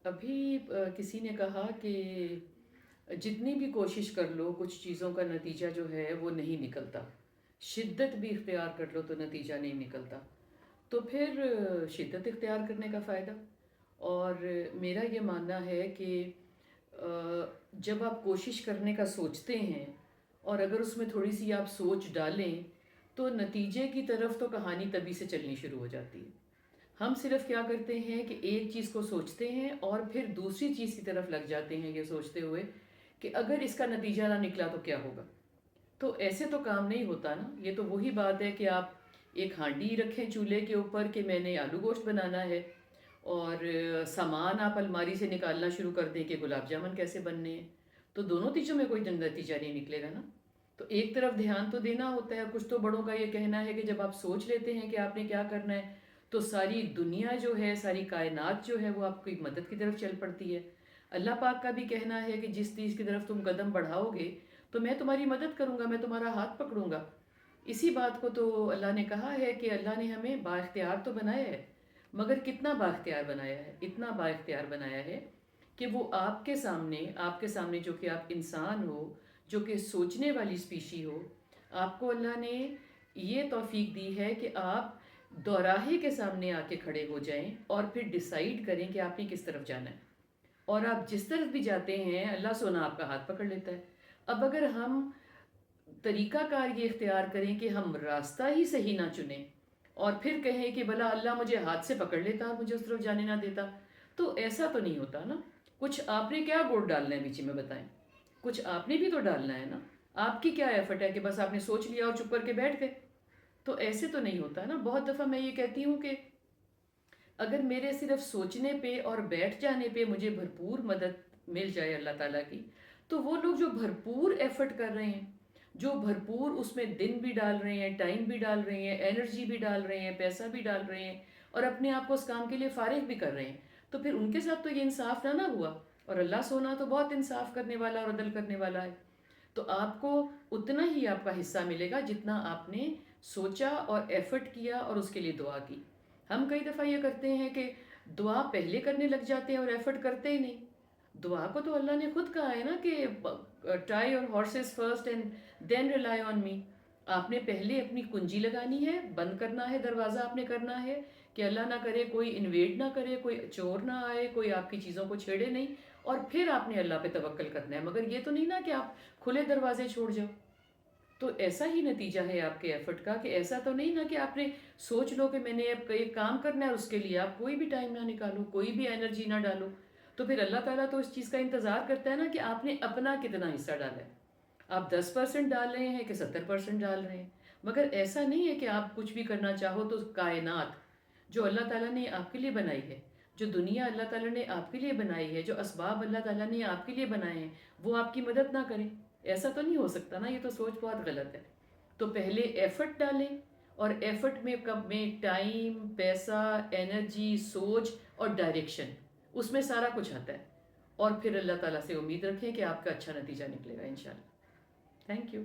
अभी किसी ने कहा कि जितनी भी कोशिश कर लो कुछ चीज़ों का नतीजा जो है वो नहीं निकलता। शिद्दत भी इख्तियार कर लो तो नतीजा नहीं निकलता। तो फिर शिद्दत इख्तियार करने का फ़ायदा। और मेरा ये मानना है कि जब आप कोशिश करने का सोचते हैं और अगर उसमें थोड़ी सी आप सोच डालें तो नतीजे की तरफ तो कहानी तभी से चलनी शुरू हो जाती है। हम सिर्फ क्या करते हैं कि एक चीज़ को सोचते हैं और फिर दूसरी चीज़ की तरफ लग जाते हैं ये सोचते हुए कि अगर इसका नतीजा ना निकला तो क्या होगा। तो ऐसे तो काम नहीं होता ना। ये तो वही बात है कि आप एक हांडी रखें चूल्हे के ऊपर कि मैंने आलू गोश्त बनाना है, और सामान आप अलमारी से निकालना शुरू कर दें कि गुलाब जामुन कैसे बनने हैं। तो दोनों चीज़ों में कोई नतीजा नहीं निकलेगा ना। तो एक तरफ ध्यान तो देना होता है। कुछ तो बड़ों का ये कहना है कि जब आप सोच लेते हैं कि आपने क्या करना है तो सारी दुनिया जो है, सारी कायनात जो है वो आपकी मदद की तरफ चल पड़ती है। अल्लाह पाक का भी कहना है कि जिस चीज़ की तरफ तुम कदम बढ़ाओगे तो मैं तुम्हारी मदद करूँगा, मैं तुम्हारा हाथ पकड़ूंगा। इसी बात को तो अल्लाह ने कहा है कि अल्लाह ने हमें बाख्तियार तो बनाया है, मगर कितना बाख्तियार बनाया है, इतना बाख्तियार बनाया है कि वो आपके सामने जो कि आप इंसान हो, जो कि सोचने वाली स्पीशी हो, आपको अल्लाह ने ये तौफीक दी है कि आप दोराहे के सामने आके खड़े हो जाएं और फिर डिसाइड करें कि आपने किस तरफ जाना है। और आप जिस तरफ भी जाते हैं अल्लाह सोना आपका हाथ पकड़ लेता है। अब अगर हम तरीक़ाकार ये इख्तियार करें कि हम रास्ता ही सही ना चुनें और फिर कहें कि भला अल्लाह मुझे हाथ से पकड़ लेता और मुझे उस तरफ जाने ना देता, तो ऐसा तो नहीं होता ना। कुछ आपने क्या गुड़ डालना है बीच में बताएं। कुछ आपने भी तो डालना है ना। आपकी क्या एफर्ट है कि बस आपने सोच लिया और चुप करके बैठ गए। तो ऐसे तो नहीं होता ना। बहुत दफ़ा मैं ये कहती हूँ कि अगर मेरे सिर्फ सोचने पे और बैठ जाने पे मुझे भरपूर मदद मिल जाए अल्लाह ताला की, तो वो लोग जो भरपूर एफर्ट कर रहे हैं, जो भरपूर उसमें दिन भी डाल रहे हैं, टाइम भी डाल रहे हैं, एनर्जी भी डाल रहे हैं, पैसा भी डाल रहे हैं और अपने आप को उस काम के लिए फारिग भी कर रहे हैं, तो फिर उनके साथ तो ये इंसाफ ना हुआ। और अल्लाह सोना तो बहुत इंसाफ करने वाला और अदल करने वाला है। तो आपको उतना ही आपका हिस्सा मिलेगा जितना आपने सोचा और एफर्ट किया और उसके लिए दुआ की। हम कई दफ़ा ये करते हैं कि दुआ पहले करने लग जाते हैं और एफर्ट करते ही नहीं। दुआ को तो अल्लाह ने खुद कहा है ना कि try your horses first and then rely on me. आपने पहले अपनी कुंजी लगानी है, बंद करना है, दरवाज़ा आपने करना है कि अल्लाह ना करे कोई इन्वेड ना करे, कोई चोर ना आए, कोई आपकी चीज़ों को छेड़े नहीं। और फिर आपने अल्लाह पे तवक्ल करना है। मगर ये तो नहीं ना कि आप खुले दरवाजे छोड़ जाओ। तो ऐसा ही नतीजा है आपके एफर्ट का कि ऐसा तो नहीं ना कि आपने सोच लो कि मैंने अब एक काम करना है, उसके लिए आप कोई भी टाइम ना निकालो, कोई भी एनर्जी ना डालो। तो फिर अल्लाह ताला तो इस चीज़ का इंतज़ार करता है ना कि आपने अपना कितना हिस्सा डाला है। आप 10% डाल रहे हैं कि 70% डाल रहे हैं। मगर ऐसा नहीं है कि आप कुछ भी करना चाहो तो कायनात जो अल्लाह ताला ने आपके लिए बनाई है, जो दुनिया अल्लाह ताला ने आपके लिए बनाई है, जो असबाब अल्लाह ताला ने आपके लिए बनाए हैं, वो आपकी मदद ना करें। ऐसा तो नहीं हो सकता ना। ये तो सोच बहुत गलत है। तो पहले एफर्ट डालें, और एफर्ट में कब में टाइम, पैसा, एनर्जी, सोच और डायरेक्शन, उसमें सारा कुछ आता है। और फिर अल्लाह ताला से उम्मीद रखें कि आपका अच्छा नतीजा निकलेगा इंशाल्लाह। Thank you.